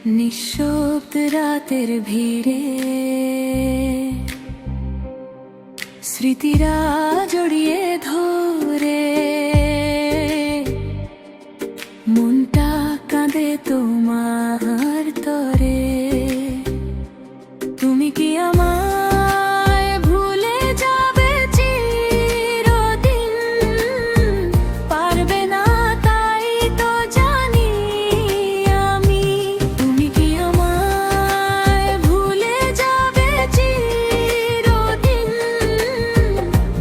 নিঃশব্দ রাতের ভিড়ে স্মৃতিরা জড়িয়ে ধরে মনটা কাঁদে তোমার তরে। তুমি কি আমায় ভুলে যাবে চিরদিন? পারবে না তাই তো জানি আমি। তুমি কি আমায় ভুলে যাবে চিরদিন?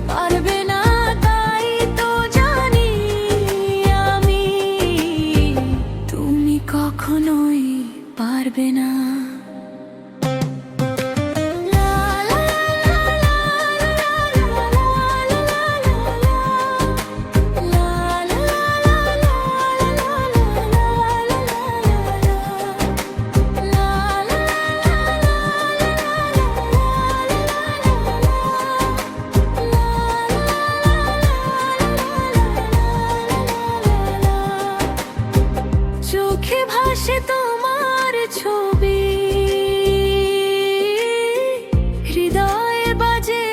পারবে না তাই তো জানি আমি। তুমি কখনোই পারবে না। চোখে ভাসে তোমার ছবি, হৃদয়ে বাজে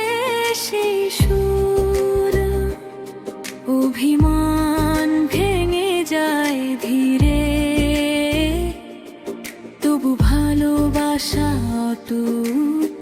সেই সুর। অভিমান ভেঙে যায় ধীরে, তবু ভালোবাসা অটুট